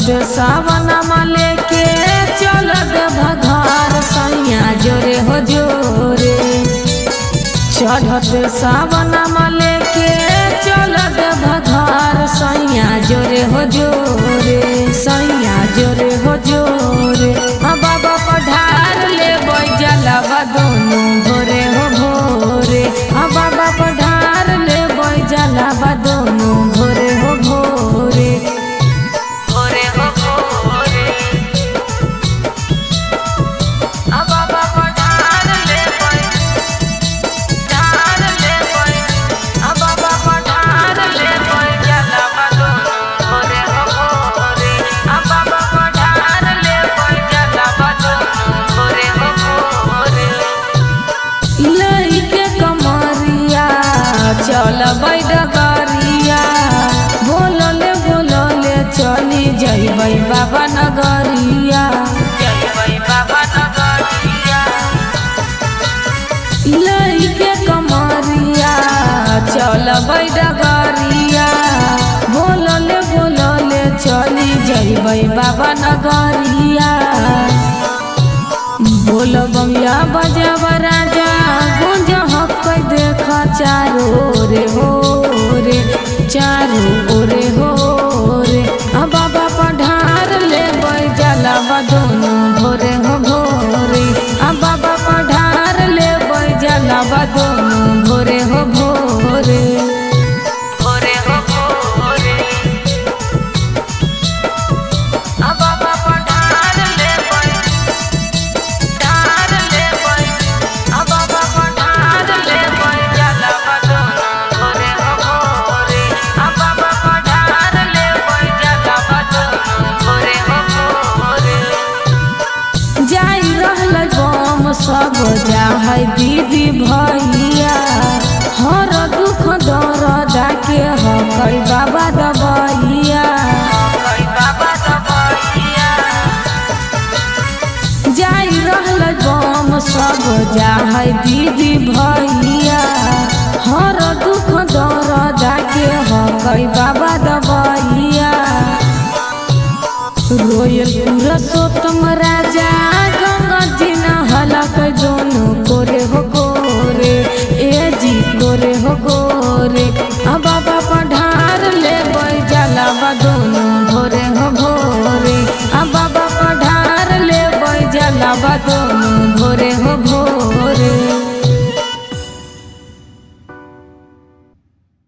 चढ़त सावनमा लेके चलत भघार सैया जोरे हो जोरे। चढ़त सावनमा लेके चलत भघार सैया जोरे हो जोरे, सैया जोरे हो जोरे। बाबा पढ़ार ले जलवा दोनों भोरे हो भोरे। बाबा पढ़ार ले जलवा दोनों भोरे हो भोरे, भोरे हो भोरे। बाबा पढ़ार ले ढार ले बाबा पढ़ार ले जलवा दोनों भोरे हो भोरे। बाबा पढ़ार ले जलवा दोनों भोरे हो भोरे। लइके कमरिया चलबै डगरिया, बोलले बोलले चली जइबै बाबा नगरिया, जइबै बाबा नगरिया। लइके कमरिया चलबै डगरिया, बोलले बोलले चली जइबै बाबा नगरिया। बोल बमिया बजाब राजा गुंज हक देख चारो रे हो रे, चारो ओरे हो रे। बाबा पढ़ार ले जलवा दोनों भोरे हो भोरे। बाबा पढ़ार ले जलवा दोनों भोरे हो भोरे, भोरे हो भोरे। बाबा पढ़ार ले ढार ले बाबा पढ़ार ले जलवा दोनों भोरे हो भोरे। बाबा पढ़ार ले जलवा दोनों भोरे हो भोरे। जाई रहल बम सब जाहै दीदी भैया, हर दुख दर्द के हकै बाबा दबैया, हकै बाबा दबैया। जाई रहल बम सब जाहै दीदी भैया, हर दुख दर्द के हकै बाबा दबैया। रोयल पूरा